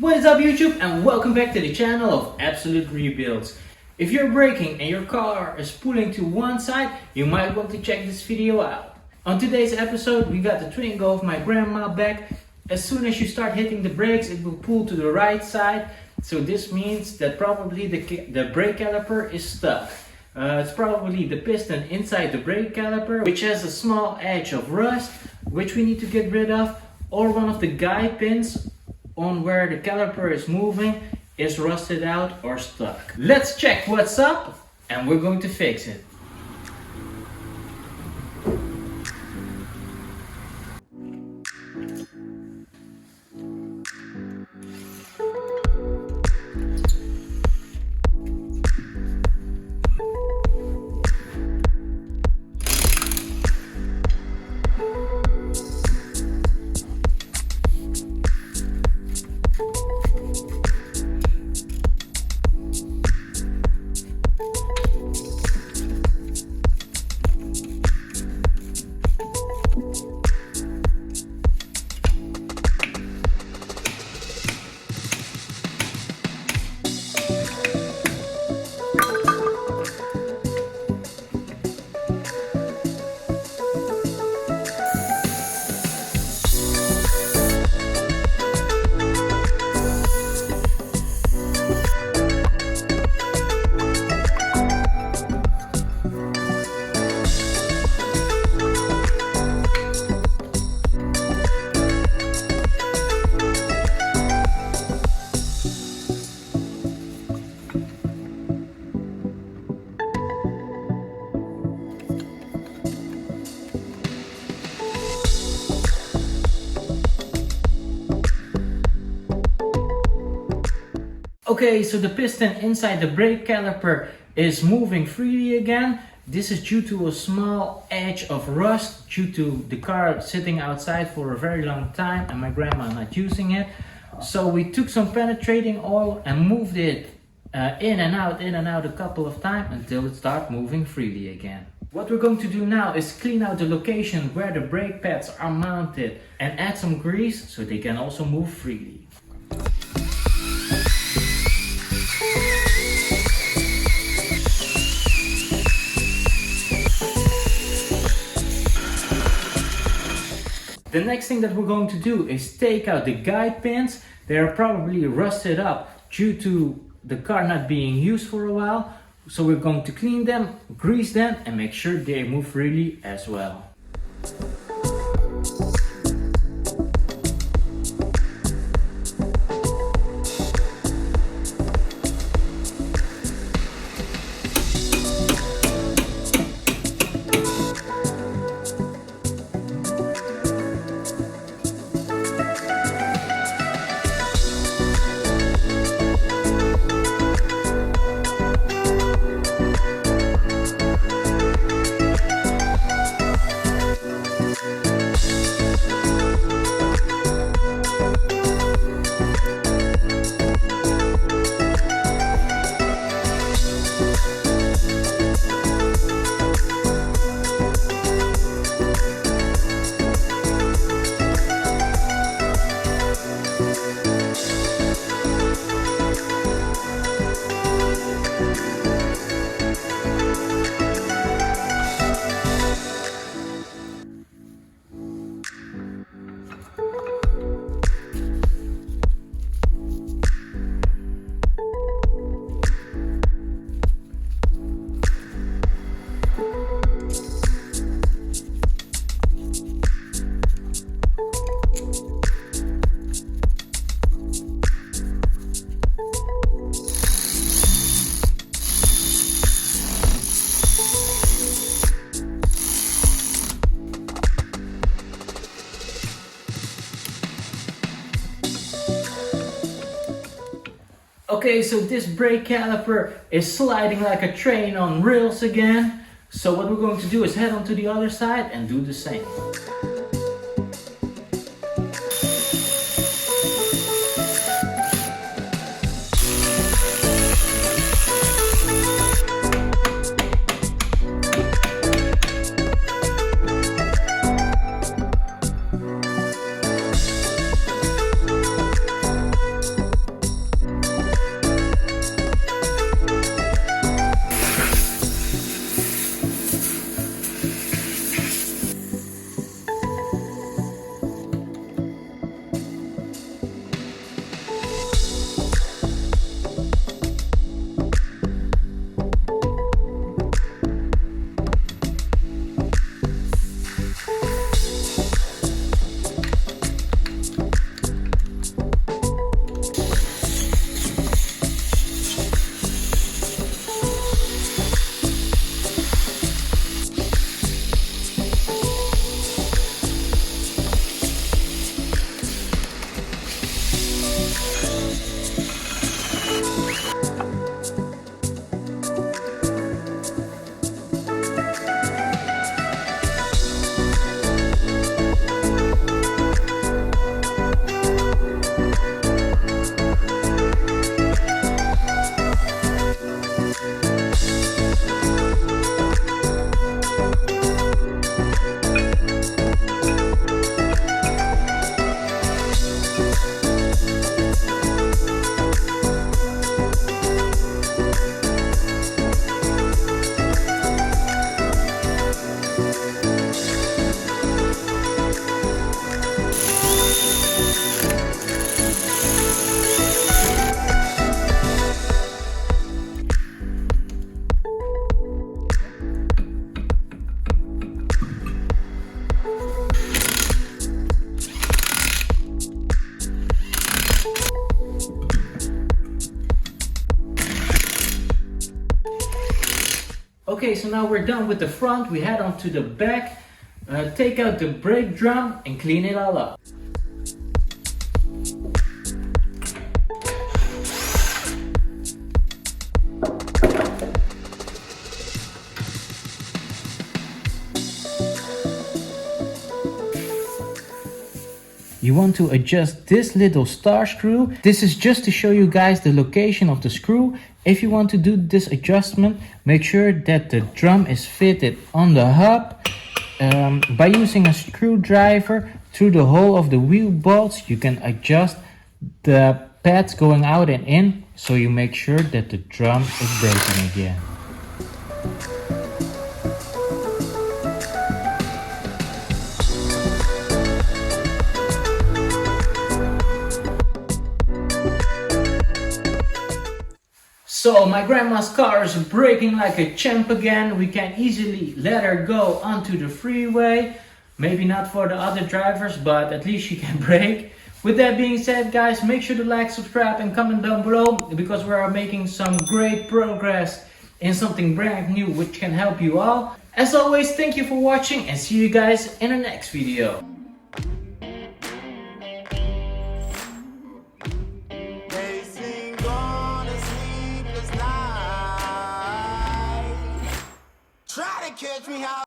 What is up YouTube, and welcome back to the channel of Absolute Rebuilds. If you're braking and your car is pulling to one side, you might want to check this video out. On today's episode we got the Twingo of my grandma back. As soon as you start hitting the brakes it will pull to the right side. So this means that probably the brake caliper is stuck. It's probably the piston inside the brake caliper which has a small edge of rust which we need to get rid of, or one of the guide pins on where the caliper is moving is rusted out or stuck. Let's check what's up and we're going to fix it. Okay, so the piston inside the brake caliper is moving freely again. This is due to a small edge of rust due to the car sitting outside for a very long time and my grandma not using it. So we took some penetrating oil and moved it in and out a couple of times until it started moving freely again. What we're going to do now is clean out the location where the brake pads are mounted and add some grease so they can also move freely. The next thing that we're going to do is take out the guide pins. They are probably rusted up due to the car not being used for a while. So we're going to clean them, grease them and make sure they move freely as well. Okay, so this brake caliper is sliding like a train on rails again. So what we're going to do is head on to the other side and do the same. Okay, so now we're done with the front. We head on to the back, take out the brake drum and clean it all up. You want to adjust this little star screw. This is just to show you guys the location of the screw. If you want to do this adjustment, make sure that the drum is fitted on the hub. By using a screwdriver through the hole of the wheel bolts, you can adjust the pads going out and in, so you make sure that the drum is braking again. So my grandma's car is braking like a champ again. We can easily let her go onto the freeway. Maybe not for the other drivers, but at least she can brake. With that being said, guys, make sure to like, subscribe and comment down below, because we are making some great progress in something brand new which can help you all. As always, thank you for watching and see you guys in the next video. Catch me how